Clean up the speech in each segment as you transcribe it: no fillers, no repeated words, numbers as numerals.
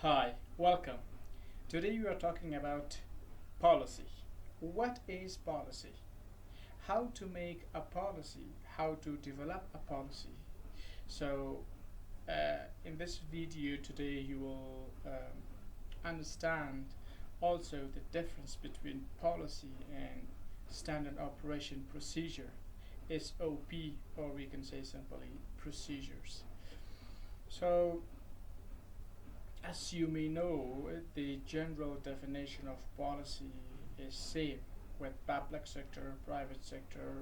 Hi, welcome. Today we are talking about policy. What is policy? How to make a policy? How to develop a policy? So, in this video today, you will understand also the difference between policy and standard operation procedure, SOP, or we can say simply procedures. So, as you may know, the general definition of policy is same with public sector, private sector,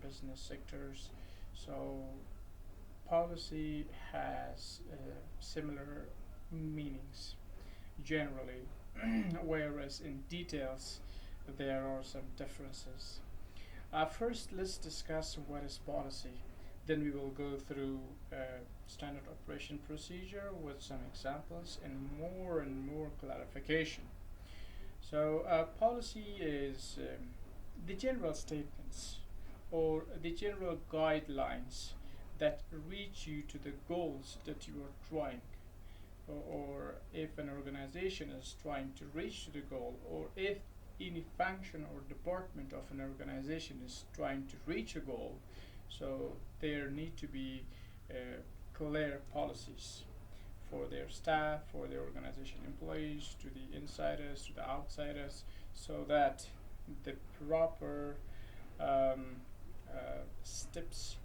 business sectors. So policy has similar meanings generally, whereas in details there are some differences. First, let's discuss what is policy. Then we will go through standard operation procedure with some examples and more clarification. So, policy is the general statements or the general guidelines that reach you to the goals that you are trying, or if an organization is trying to reach to the goal, or if any function or department of an organization is trying to reach a goal. So there need to be clear policies for their staff, for their organization employees, to the insiders, to the outsiders, so that the proper steps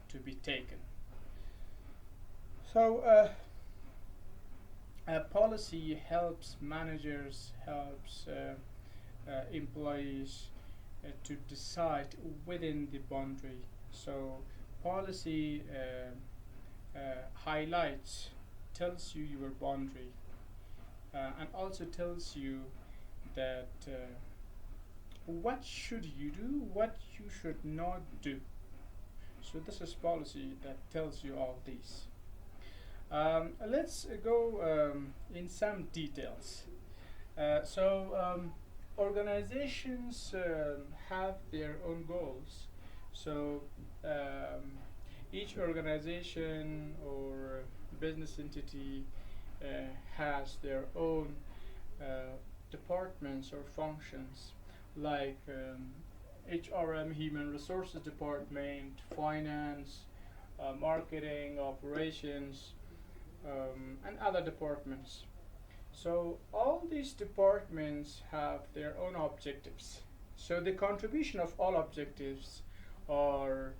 to be taken. So policy helps managers, helps employees to decide within the boundary. So policy highlights, tells you your boundary, and also tells you that what should you do, what you should not do. So this is policy that tells you all these. Let's go in some details. Organizations have their own goals. So each organization or business entity has their own departments or functions, like HRM, Human Resources Department, Finance, Marketing, Operations, and other departments. So all these departments have their own objectives. So the contribution of all objectives are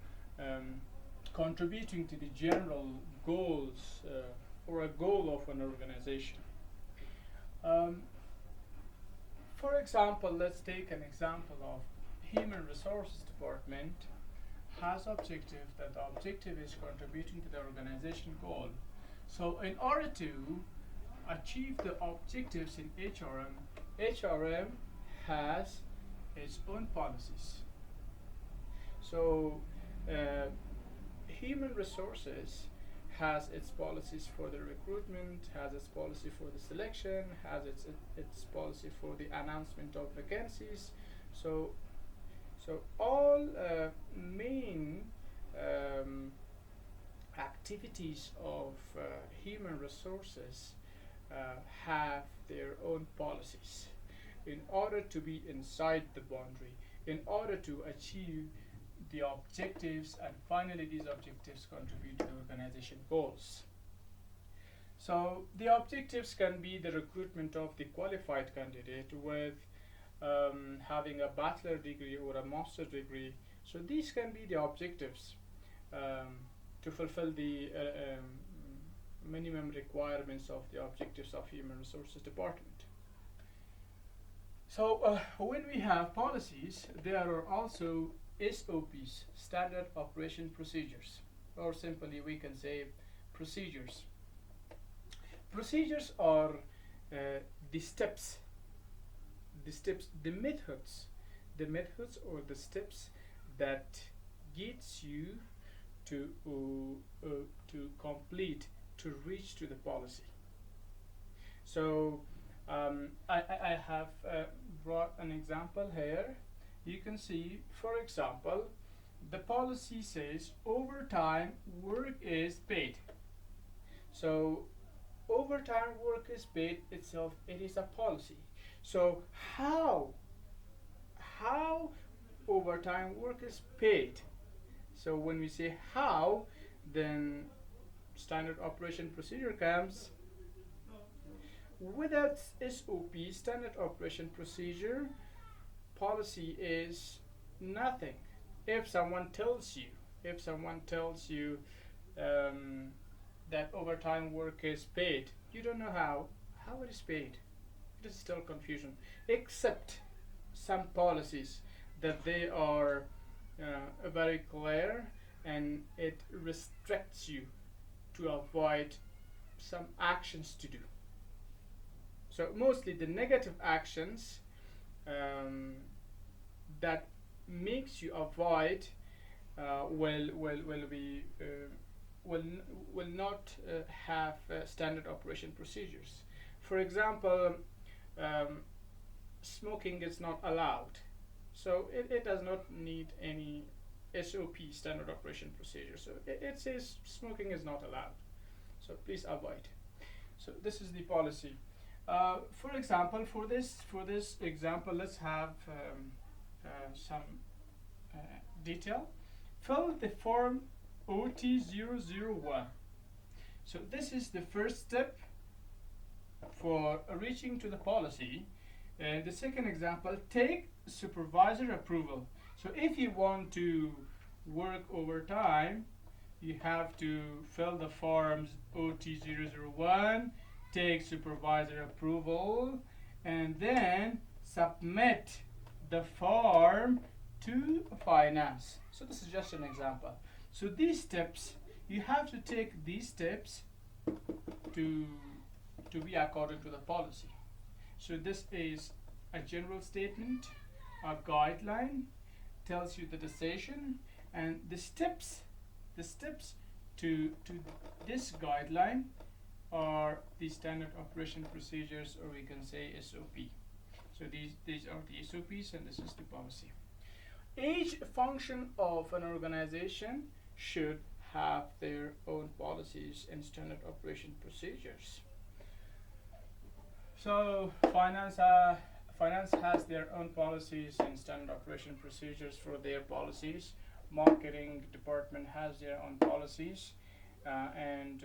contributing to the general goals or a goal of an organization. Um, for example, let's take an example of Human Resources Department has objective, that the objective is contributing to the organization goal. So in order to achieve the objectives in HRM has its own policies. So human resources has its policies for the recruitment, has its policy for the selection, has its policy for the announcement of vacancies. So all main activities of human resources have their own policies in order to be inside the boundary, in order to achieve the objectives, and finally these objectives contribute to the organization goals. So the objectives can be the recruitment of the qualified candidate with having a bachelor degree or a master's degree. So these can be the objectives to fulfill the minimum requirements of the objectives of Human Resources Department. So when we have policies, there are also SOPs, Standard Operation Procedures, or simply we can say procedures. Procedures are the steps, the methods or the steps that gets you to complete, to reach to the policy. So I have brought an example here. You can see, for example, the policy says overtime work is paid. So overtime work is paid itself, it is a policy. So how overtime work is paid? So when we say how, then standard operation procedure comes. Without SOP, standard operation procedure, policy is nothing. If someone tells you, if someone tells you that overtime work is paid, you don't know how it is paid. It is still confusion, except some policies that they are very clear, and it restricts you to avoid some actions to do. So mostly the negative actions that makes you avoid will be will not have standard operation procedures. For example, um, smoking is not allowed, so it does not need any SOP, standard operation procedure. So it says smoking is not allowed, so please avoid. So this is the policy. For example, for this example, let's have some uh, detail. Fill the form OT001. So this is the first step for reaching to the policy. And the second example, take supervisor approval. So if you want to work overtime, you have to fill the forms OT001, take supervisor approval, and then submit the form to finance. So this is just an example. So these steps, you have to take these steps to be according to the policy. So this is a general statement, a guideline, tells you the decision, and the steps to this guideline are the standard operation procedures, or we can say SOP. So these are the SOPs, and this is the policy. Each function of an organization should have their own policies and standard operation procedures. So finance has their own policies and standard operation procedures for their policies. Marketing department has their own policies and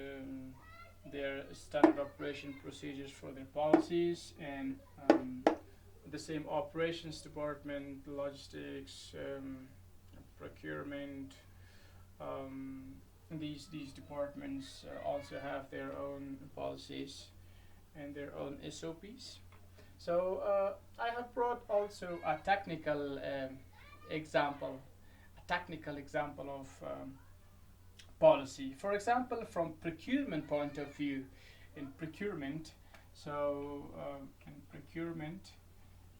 their standard operation procedures for their policies, and the same operations department, logistics, procurement, these departments also have their own policies and their own SOPs. So I have brought also a technical example of policy. For example, from procurement point of view, in procurement, in procurement,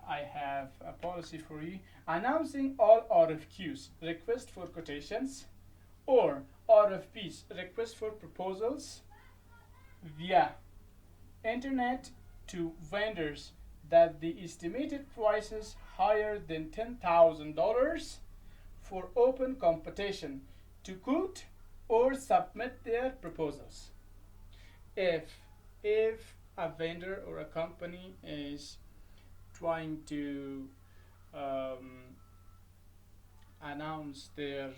I have a policy for you: announcing all RFQs, request for quotations, or RFPs, request for proposals, via internet to vendors that the estimated prices higher than $10,000 for open competition to quote or submit their proposals. If a vendor or a company is trying to announce their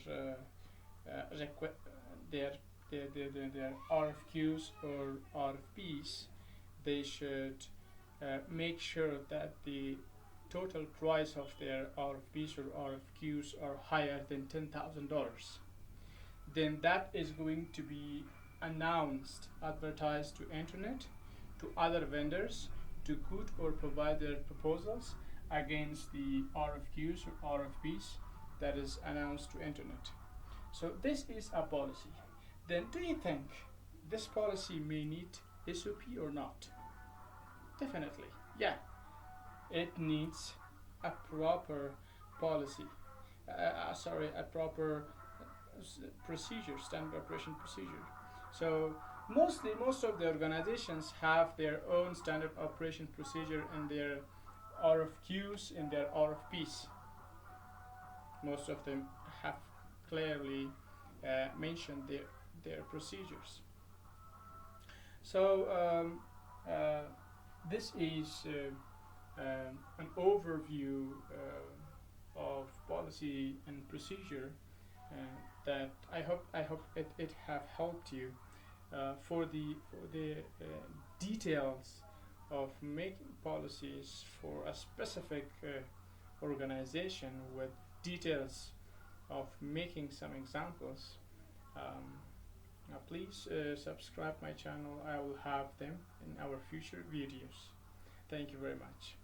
RFQs or RFPs, they should make sure that the total price of their RFPs or RFQs are higher than $10,000. Then that is going to be announced, advertised to internet, to other vendors to quote or provide their proposals against the RFQs or RFPs that is announced to internet. So this is a policy. Then do you think this policy may need SOP or not? Definitely, yeah. It needs a proper policy. A proper procedure, standard operation procedure. So most of the organizations have their own standard operation procedure in their RFQs, in their RFPs. Most of them have clearly mentioned their procedures. So this is an overview of policy and procedure uh, that I hope it have helped you for the details of making policies for a specific organization, with details of making some examples. Um, please subscribe my channel. I will have them in our future videos. Thank you very much.